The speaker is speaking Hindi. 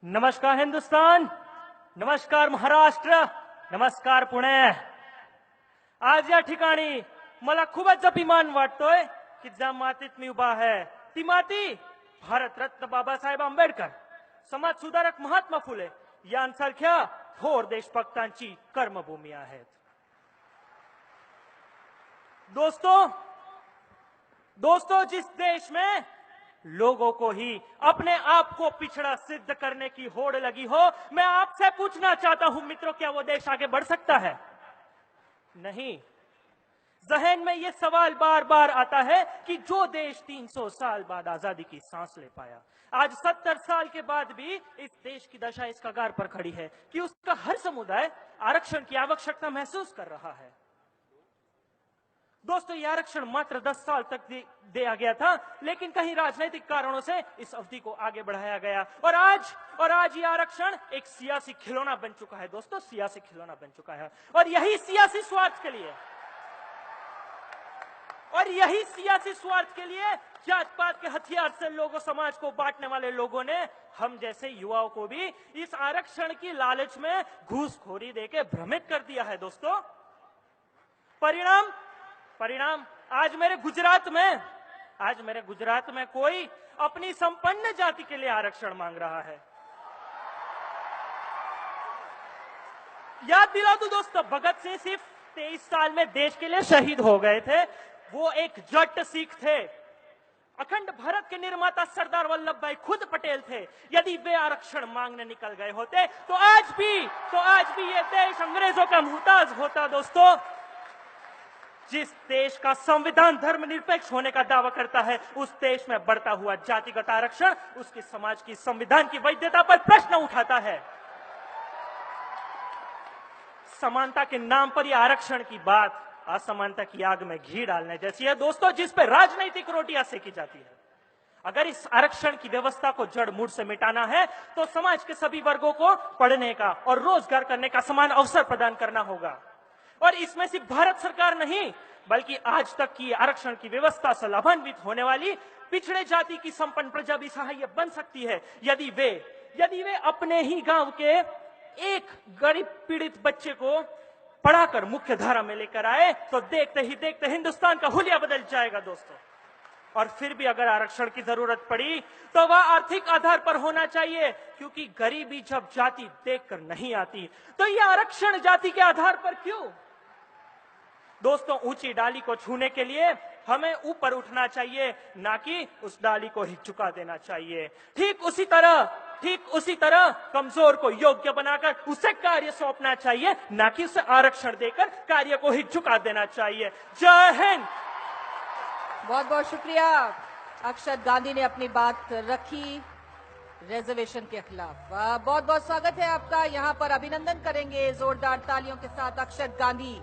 नमस्कार हिंदुस्तान, नमस्कार महाराष्ट्र, नमस्कार पुणे. आज या ठिकाणी मला खूपच अभिमान वाटतोय की ज्या मातीत मी उभा आहे ती माती भारतरत्न बाबासाहेब आंबेडकर, समाज सुधारक महात्मा फुले यांसारख्या थोर देशभक्तांची कर्मभूमी आहे. दोस्तों, जिस देश में लोगों को ही अपने आप को पिछड़ा सिद्ध करने की होड़ लगी हो, मैं आपसे पूछना चाहता हूं मित्रों, क्या वो देश आगे बढ़ सकता है? नहीं. जहन में ये सवाल बार बार आता है कि जो देश 300 साल बाद आजादी की सांस ले पाया, आज 70 साल के बाद भी इस देश की दशा इस कगार पर खड़ी है कि उसका हर समुदाय आरक्षण की आवश्यकता महसूस कर रहा है. दोस्तों, यह आरक्षण मात्र 10 साल तक दिया गया था, लेकिन कहीं राजनीतिक कारणों से इस अवधि को आगे बढ़ाया गया और आज यह आरक्षण एक सियासी खिलौना बन चुका है. दोस्तों, सियासी खिलौना बन चुका है और यही सियासी स्वार्थ के लिए जात पात के हथियार से लोगों, समाज को बांटने वाले लोगों ने हम जैसे युवाओं को भी इस आरक्षण की लालच में घूसखोरी देके भ्रमित कर दिया है. दोस्तों, परिणाम आज मेरे गुजरात में कोई अपनी संपन्न जाति के लिए आरक्षण मांग रहा है. याद दिला दूं दोस्तों, भगत सिंह सिर्फ 23 साल में देश के लिए शहीद हो गए थे. वो एक जट सिख थे. अखंड भारत के निर्माता सरदार वल्लभ भाई खुद पटेल थे. यदि वे आरक्षण मांगने निकल गए होते तो आज भी ये देश अंग्रेजों का मुहताज होता. दोस्तों, जिस देश का संविधान धर्मनिरपेक्ष होने का दावा करता है, उस देश में बढ़ता हुआ जातिगत आरक्षण उसके समाज की संविधान की वैधता पर प्रश्न उठाता है. समानता के नाम पर यह आरक्षण की बात असमानता की आग में घी डालने जैसी है. दोस्तों, जिस पर राजनीतिक रोटियां सेकी जाती है. अगर इस आरक्षण की व्यवस्था को जड़ मूल से मिटाना है तो समाज के सभी वर्गों को पढ़ने का और रोजगार करने का समान अवसर प्रदान करना होगा. और इसमें सिर्फ भारत सरकार नहीं, बल्कि आज तक की आरक्षण की व्यवस्था से लाभान्वित होने वाली पिछड़े जाति की संपन्न प्रजा भी सहायक बन सकती है यदि वे अपने ही गांव के एक गरीब पीड़ित बच्चे को पढ़ाकर मुख्य धारा में लेकर आए तो देखते ही देखते हिंदुस्तान का हुलिया बदल जाएगा. दोस्तों, और फिर भी अगर आरक्षण की जरूरत पड़ी तो वह आर्थिक आधार पर होना चाहिए, क्योंकि गरीबी जब जाति देखकर नहीं आती तो यह आरक्षण जाति के आधार पर क्यों? दोस्तों, ऊंची डाली को छूने के लिए हमें ऊपर उठना चाहिए, ना कि उस डाली को ही झुका देना चाहिए. ठीक उसी तरह कमजोर को योग्य बनाकर उसे कार्य सौंपना चाहिए, ना कि उसे आरक्षण देकर कार्य को ही झुका देना चाहिए. जय हिंद. बहुत बहुत शुक्रिया. अक्षत गांधी ने अपनी बात रखी रिजर्वेशन के खिलाफ. बहुत बहुत स्वागत है आपका. यहाँ पर अभिनंदन करेंगे जोरदार तालियों के साथ अक्षत गांधी.